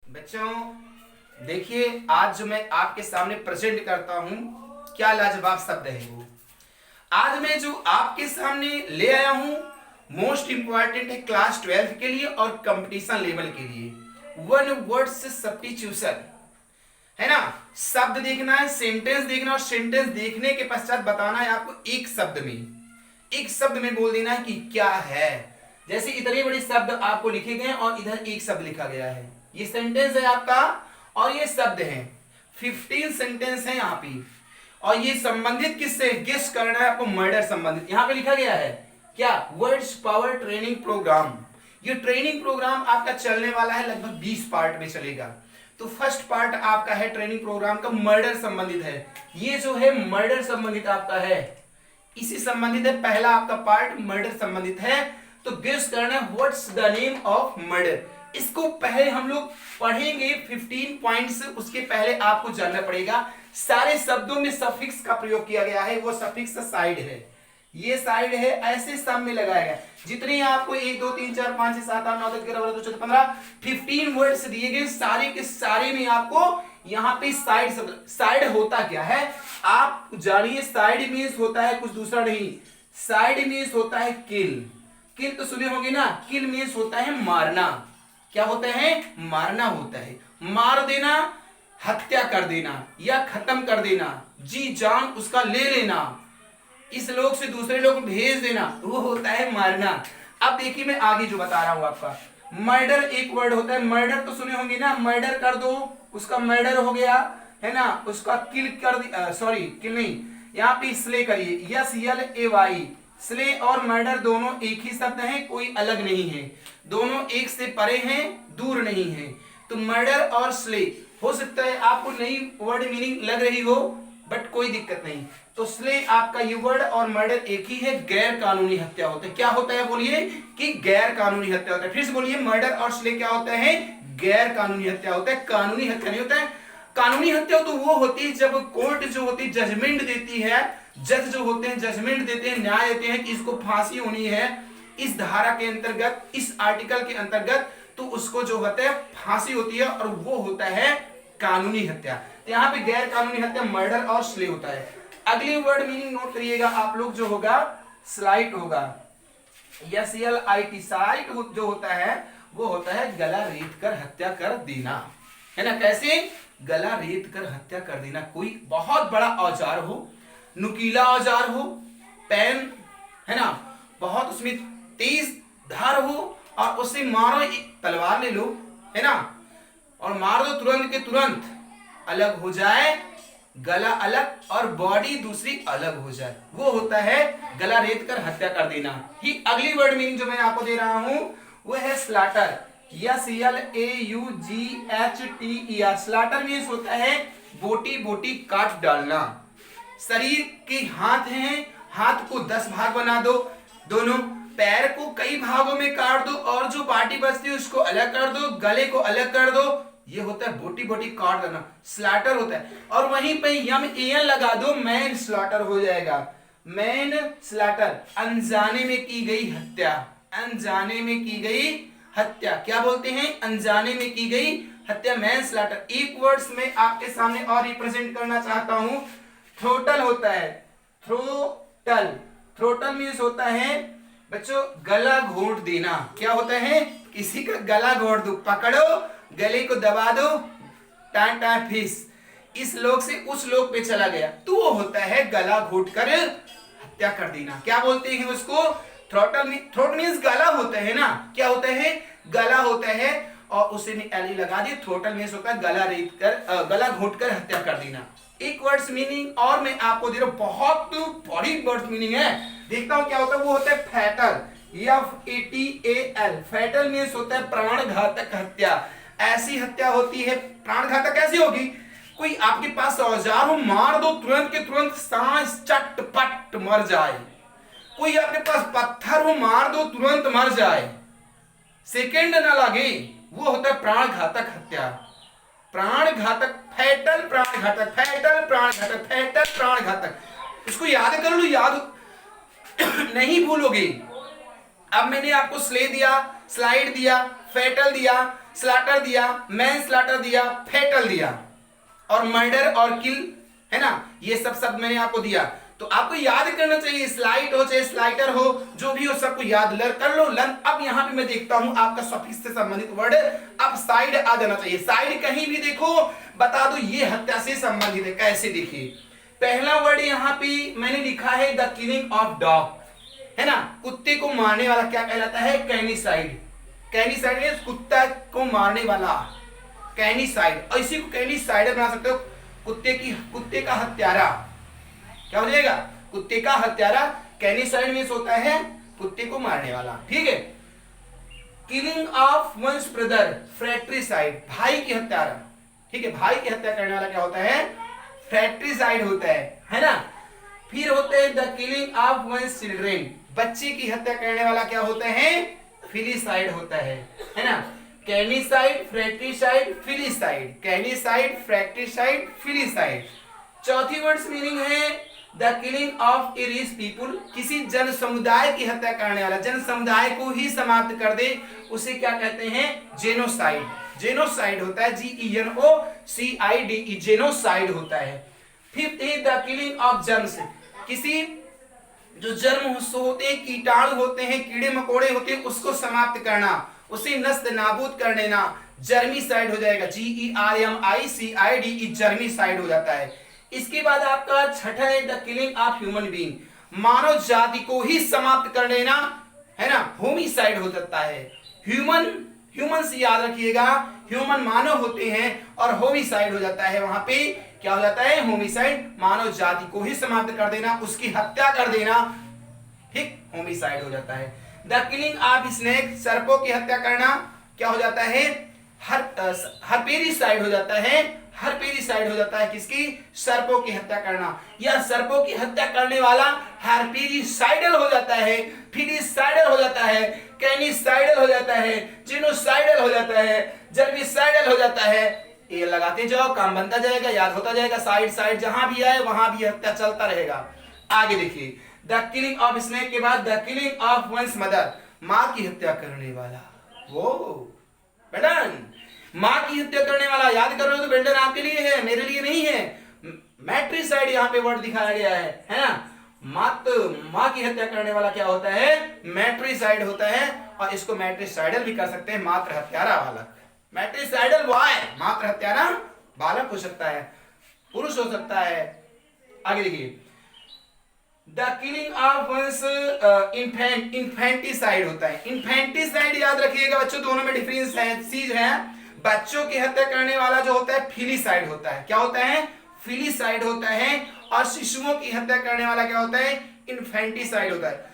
बच्चों देखिए, आज जो मैं आपके सामने प्रेजेंट करता हूं, क्या लाजवाब शब्द है वो। आज मैं जो आपके सामने ले आया हूं, मोस्ट इंपॉर्टेंट है क्लास 12 के लिए और कंपटीशन लेवल के लिए। वन वर्ड से सब्स्टिट्यूशन है ना। शब्द देखना है, सेंटेंस देखना, और सेंटेंस देखने के पश्चात बताना है आपको एक शब्द में बोल देना है कि क्या है। जैसे इतने बड़े शब्द आपको लिखे गए और इधर एक शब्द लिखा गया है, ये सेंटेंस है आपका और ये शब्द है। 15 सेंटेंस है यहाँ पे, और ये संबंधित किससे, गेस करना है आपको, मर्डर संबंधित। यहाँ पे लिखा गया है क्या, वर्ड्स पावर ट्रेनिंग प्रोग्राम। ये ट्रेनिंग प्रोग्राम आपका चलने वाला है, लगभग 20 पार्ट में चलेगा। तो फर्स्ट पार्ट आपका है ट्रेनिंग प्रोग्राम का, मर्डर संबंधित है। ये जो है मर्डर संबंधित आपका है, इसी संबंधित है। पहला आपका पार्ट मर्डर संबंधित है। तो गेस करना है what's the name of murder. इसको पहले हम लोग पढ़ेंगे 15 पॉइंट्स, उसके पहले आपको जानना पड़ेगा सारे शब्दों में सफिक्स का प्रयोग किया गया है। वो सफिक्स साइड है, ये साइड है, ऐसे सब में लगाया गया। जितने आपको 1 2 3 4 5 6 7 8 9 10 11 12 13 14 15 15 वर्ड्स दिए गए, सारे के सारे में आपको यहाँ पे साइड होता क्या है आप जानिए। साइड मीन्स होता है कुछ दूसरा नहीं, साइड मीन्स होता है किल। किल तो सुने होंगे ना, किल मीन्स होता है मारना। क्या होता है, मारना होता है, मार देना, हत्या कर देना या खत्म कर देना, जी जान उसका ले लेना, इस लोग से दूसरे लोग भेज देना, वो होता है मारना। अब देखिए मैं आगे जो बता रहा हूं आपका, मर्डर एक वर्ड होता है। मर्डर तो सुने होंगे ना, मर्डर कर दो, उसका मर्डर हो गया है ना, उसका किल कर दी, सॉरी किल नहीं, यहाँ पे स्ले करिए, SLAY। स्ले और मर्डर दोनों एक ही शब्द है, कोई अलग नहीं है, दोनों एक से परे हैं, दूर नहीं है। तो मर्डर और स्ले, हो सकता है आपको नई वर्ड मीनिंग लग रही हो, बट कोई दिक्कत नहीं। तो स्ले आपका ये वर्ड और मर्डर एक ही है, गैर कानूनी हत्या होता है। क्या होता है बोलिए, कि गैर कानूनी हत्या होता है। फिर से बोलिए, मर्डर और स्ले क्या होता है, गैर कानूनी हत्या होता है, कानूनी हत्या नहीं होता है। कानूनी हत्या तो वो होती है जब कोर्ट जो होती है जजमेंट देती है, जज जो होते हैं जजमेंट देते हैं, न्याय देते हैं कि इसको फांसी होनी है इस धारा के अंतर्गत, इस आर्टिकल के अंतर्गत, तो उसको जो होता है फांसी होती है, और वो होता है कानूनी हत्या। यहाँ पे गैर कानूनी हत्या मर्डर और स्ले होता है। अगली वर्ड मीनिंग नोट करिएगा आप लोग, जो होगा स्लाइट होगा, SLIT। साइट जो होता है वो होता है गला रेत कर हत्या कर देना, है ना। कैसे, गला रेत कर हत्या कर देना। कोई बहुत बड़ा औजार हो, नुकीला औजार हो, पेन है ना, बहुत उसमें तेज धार हो, और उससे मारो, एक तलवार ले लो है ना, और मार दो, तुरंत के तुरंत अलग हो जाए, गला अलग और बॉडी दूसरी अलग हो जाए, वो होता है गला रेत कर हत्या कर देना। ही अगली वर्ड मीनिंग जो मैं आपको दे रहा हूं वो है स्लाटर, SLAUGHTER। स्लाटर मीन्स होता है बोटी बोटी काट डालना। शरीर के हाथ हैं, हाथ को 10 भाग बना दो, दोनों पैर को कई भागों में काट दो, और जो पार्टी बचती है उसको अलग कर दो, गले को अलग कर दो, ये होता है बोटी बोटी काट देना, स्लाटर होता है। और वहीं पे MAN लगा दो, मैन स्लाटर हो जाएगा, मैन स्लाटर, अनजाने में की गई हत्या, अनजाने में की गई हत्या, क्या बोलते हैं, अनजाने में की गई हत्या, मैन स्लाटर। एक वर्ड्स में आपके सामने और रिप्रेजेंट करना चाहता हूं, थ्रोटल होता है, थ्रोटल। थ्रोटल मीन्स होता है बच्चों गला घोंट देना। क्या होता है, किसी का गला घोंट दो, पकड़ो, गले को दबा दो, टान टान फीस, इस लोग से उस लोग पे चला गया, तो वो होता है गला घोंट कर हत्या कर देना। क्या बोलते हैं उसको, थ्रोटल। थ्रोट मीन्स गला होता है ना, क्या होता है, गला होता है, और उसे एली लगा दी। थ्रोटल मीन्स होता है गला रेत कर, गला घोंट कर हत्या कर देना। एक वर्ड्स मीनिंग और मैं आपको दे रहा हूं, बहुत बड़ी वर्ड्स मीनिंग है, देखता हूं क्या होता है। वो होता है फैटल, FATAL। फैटल मीन्स होता है प्राण घातक हत्या। ऐसी हत्या होती है, प्राण घातक कैसी होगी, कोई आपके पास औजार हो, मार दो, तुरंत के तुरंत सांस चटपट मर जाए। कोई आपके पास पत्थर हो, मार दो, तुरंत मर जाए, सेकेंड ना लगे, वो होता है प्राण घातक हत्या। प्राण घातक, फैटल प्राण घातक, फैटल प्राण घातक, फैटल प्राण घातक। इसको याद कर लो, याद नहीं भूलोगे। अब मैंने आपको स्ले दिया, स्लाइड दिया, फैटल दिया, स्लॉटर दिया, मैन स्लॉटर दिया, फेटल दिया, और मर्डर और किल, है ना, ये सब शब्द मैंने आपको दिया। तो आपको याद करना चाहिए, स्लाइट हो चाहे स्लाइटर हो, जो भी हो सबको याद लर कर लो लन। अब यहाँ पे मैं देखता हूं आपका सफिक्स से संबंधित वर्ड अब साइड आ जाना चाहिए। साइड कहीं भी देखो बता दो ये हत्या से संबंधित है। कैसे देखिए, पहला वर्ड यहाँ पे मैंने लिखा है द किलिंग ऑफ डॉग, है ना, कुत्ते को मारने वाला क्या कहलाता है? कैनिसाइड। कैनिसाइड मींस कुत्ता को मारने वाला, कैनिसाइड। और इसी को कैनिसाइड बना सकते हो, कुत्ते का हत्यारा। क्या हो जाएगा? कुत्ते का हत्यारा। कैनिसाइड मींस होता है कुत्ते को मारने वाला, ठीक है। किलिंग ऑफ वंस ब्रदर, फ्रैट्रिसाइड, भाई की हत्यारा, ठीक है। भाई की हत्या करने वाला क्या होता है? फ्रैट्रिसाइड होता है ना। फिर होते हैं the killing of one's children, बच्चे की हत्या करने वाला क्या होता है? फिलिसाइड होता है ना। कैनिसाइड, फ्रैट्रिसाइड, फिलिसाइड, कैनिसाइड, फ्रैट्रिसाइड, फिलिसाइड। चौथी वर्ड्स मीनिंग है the killing of A rich people, किसी जन समुदाय की हत्या करने वाला, जन समुदाय को ही समाप्त कर दे, उसे क्या कहते हैं? जेनोसाइड। जेनोसाइड होता है GENOCIDE, जेनोसाइड होता है। फिफ्थ है द किलिंग ऑफ जर्म्स, किसी जो जर्म होते हैं, कीटाणु होते हैं, कीड़े मकोड़े होते हैं, उसको समाप्त करना, उसे नष्ट नाबूद कर देना, जर्मीसाइड हो जाएगा। GERMICIDE, जर्मीसाइड हो जाता है। इसके बाद आपका छठा है the killing of human being, मानव जाति को ही समाप्त कर देना, है ना, होमिसाइड हो जाता है। ह्यूमन से याद रखिएगा, ह्यूमन मानव होते हैं और होमिसाइड हो जाता है, वहां पे क्या हो जाता है? होमिसाइड, मानव जाति को ही समाप्त कर देना, उसकी हत्या कर देना, ठीक, होमिसाइड हो जाता है। द किलिंग ऑफ स्नेक, सर्पों की हत्या करना क्या हो जाता है? हर्पेरिसाइड हो जाता है। हर्पेरिसाइड हो जाता है किसकी? सर्पों की हत्या करना, या सर्पों की हत्या करने वाला हर्पेरिसाइडल हो जाता है, फिलिसाइडल हो जाता है, कैनिसाइडल हो जाता है, जेनोसाइडल हो जाता है, जर्मिसाइडल हो जाता है। ये लगाते जाओ, काम बनता जाएगा, याद होता जाएगा। साइड साइड जहां भी आए वहां भी हत्या चलता रहेगा। आगे देखिए, द किलिंग ऑफ स्नेक के बाद the killing of one's mother, मां की हत्या करने वाला। वो बेटन, मां की हत्या करने वाला याद कर रहे हो तो बेल्टन आपके लिए है, मेरे लिए नहीं है। मैट्रिसाइड यहाँ पे वर्ड दिखाया गया है ना। मां की हत्या करने वाला क्या होता है? मैट्रिसाइड होता है, और इसको मैट्रिसाइडल भी कर सकते हैं, मात्र हत्यारा बालक। मैट्रिसाइडल बॉय, मात्र हत्यारा बालक हो सकता है, पुरुष हो सकता है। आगे देखिए, the killing of one's infanticide होता है। इन्फेंटिसाइड याद रखिएगा बच्चों, दोनों में डिफरेंस है, चीज है। बच्चों की हत्या करने वाला जो होता है फिलिसाइड होता है। क्या होता है? फिलिसाइड होता है। और शिशुओं की हत्या करने वाला क्या होता है? इन्फेंटिसाइड होता है।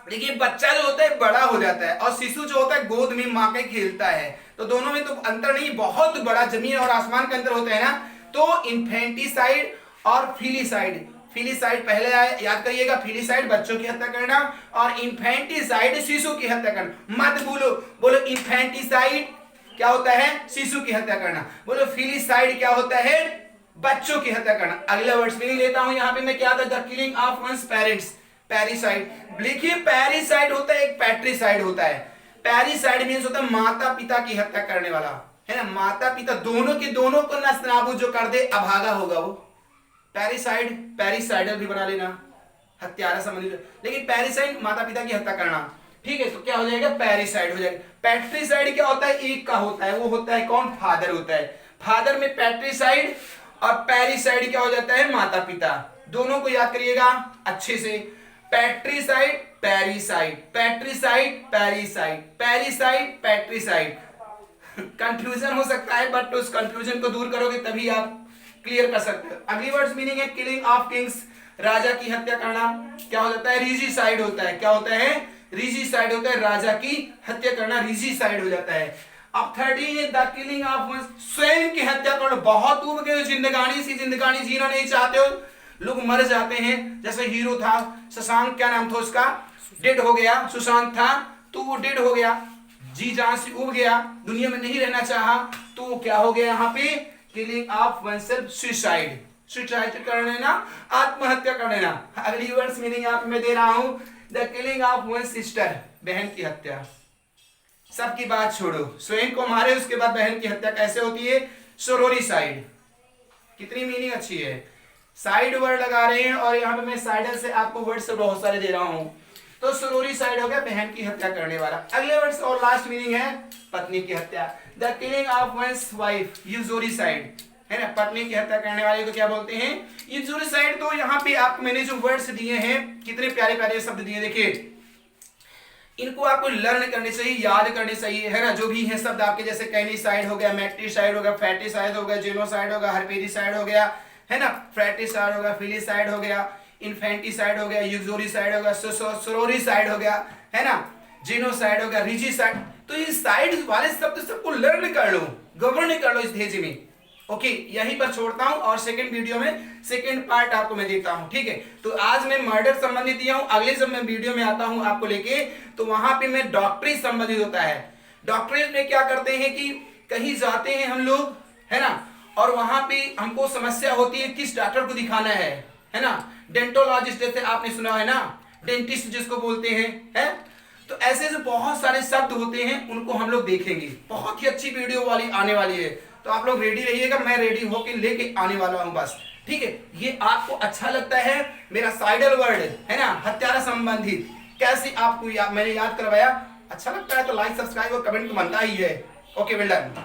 देखिए, बच्चा जो होता है बड़ा हो जाता है, और शिशु जो होता है गोद में मां के खेलता है, तो दोनों में तो अंतर नहीं, बहुत बड़ा जमीन और आसमान का अंतर होता है ना। तो इन्फेंटिसाइड और फिलिसाइड, फिलिसाइड पहले आए, याद करिएगा, फिलिसाइड बच्चों की हत्या करना, और इन्फेंटिसाइड शिशु की हत्या करना। मत बोलो इन्फेंटिसाइड क्या होता है? शिशु की हत्या करना। बोलो फिलिसाइड क्या होता है? बच्चों की हत्या करना। अगला वर्ड्स भी नहीं लेता हूं यहाँ पे मैं, क्या था? The killing of one's parents, parricide. देखिए, पैरिसाइड होता है, एक पैट्रिसाइड होता है। पैरिसाइड मींस होता है माता पिता की हत्या करने वाला, है ना, माता पिता दोनों को नष्ट नाबूद जो कर दे, अभागा होगा वो। पैरिसाइड, पैरिसाइडल भी बना लेना, हत्यारा संबंधित, लेकिन पैरिसाइड माता पिता की हत्या करना, ठीक है, तो क्या हो जाएगा? पैरिसाइड हो जाएगा। पैट्रिसाइड क्या होता है? एक का होता है, वो होता है कौन? फादर होता है। फादर में पैट्रिसाइड, और पैरिसाइड क्या हो जाता है? माता पिता। दोनों को याद करिएगा अच्छे से, पैट्रिसाइड, पैरिसाइड, पैट्रिसाइड, पैरिसाइड, पैरिसाइड, पैट्रिसाइड। कंफ्यूजन हो सकता है, बट उस कंफ्यूजन को दूर करोगे तभी आप क्लियर कर सकते हो। अगली वर्ड्स मीनिंग है किलिंग ऑफ किंग्स, राजा की हत्या करना क्या हो जाता है? रिजीसाइड होता है। क्या होता है? रिजीसाइड होता है, राजा की हत्या करना रिजीसाइड हो जाता है। अब 13 है द किलिंग ऑफ स्वयं की हत्या करना। बहुत डूब गए जिंदगानी जीना नहीं चाहते हो, लोग मर जाते हैं। जैसे हीरो था शशांक, क्या नाम था उसका? डेड हो गया, सुशांत था तो वो डेड हो गया, जी जान से उब गया, दुनिया में नहीं रहना चाहा, तो क्या हो गया यहाँ पे? Killing of oneself, suicide, suicide कर लेना, आत्महत्या कर लेना। अगली वर्ड्स मीनिंग यहाँ पे मैं दे रहा हूं, the killing of one sister, बहन की हत्या। सबकी बात छोड़ो, स्वयं को मारे उसके बाद बहन की हत्या कैसे होती है? सोरोरिसाइड। कितनी मीनिंग अच्छी है, साइड वर्ड लगा रहे हैं और यहाँ पे मैं साइडर से आपको वर्ड्स बहुत सारे दे रहा हूं। तो सोरोरिसाइड हो गया बहन की हत्या करने वाला। अगले वर्ड्स और लास्ट मीनिंग है पत्नी की हत्या, the killing of one's wife, uxoricide है ना, पत्नी की हत्या करने वाले को क्या बोलते हैं? यूजोरिसाइड। तो यहाँ पे आपको मैंने जो वर्ड्स दिए हैं, कितने प्यारे प्यारे शब्द दिए, देखिए इनको आपको लर्न करने चाहिए, याद करने चाहिए, है ना। जो भी है शब्द आपके, जैसे कैनिसाइड हो गया, मैट्रिसाइड हो गया, फैटिसाइड हो गया, जेनोसाइड हो गया, हर्पेरिसाइड हो गया, है ना, फ्रैटिसाइड हो गया, फिलिसाइड हो गया, इन्फेंटिसाइड हो गया, यूक्सोरिसाइड हो गया, सोरोरिसाइड हो गया, है ना, जेनोसाइड हो गया, रिजिसाइड। तो ये साइड वाले शब्द सबको लर्न कर लो, गवर्न कर लो इस भेज में। ओके, यहीं पर छोड़ता हूं और सेकंड वीडियो में सेकंड पार्ट आपको मैं देता हूं, ठीक है। तो आज मैं मर्डर संबंधित दिया हूं, अगले जब मैं वीडियो में आता हूं आपको लेके, तो वहां पे मैं डॉक्टरी संबंधित होता है। डॉक्टरी में क्या करते हैं कि कहीं जाते हैं हम लोग, है ना, और वहां पे हमको समस्या होती है किस डॉक्टर को दिखाना है ना। डेंटोलॉजिस्ट जैसे आपने सुना है ना, डेंटिस्ट जिसको बोलते हैं, है। तो ऐसे जो बहुत सारे शब्द होते हैं उनको हम लोग देखेंगे, बहुत ही अच्छी वीडियो वाली आने वाली है। तो आप लोग रेडी रहिएगा, मैं रेडी होके लेके आने वाला हूं बस, ठीक है। ये आपको अच्छा लगता है मेरा साइडल वर्ड, है ना, हत्यारा संबंधित, कैसे आपको मैंने याद करवाया, अच्छा लगता है तो लाइक सब्सक्राइब और कमेंट तो बनता ही है। Okay, well done.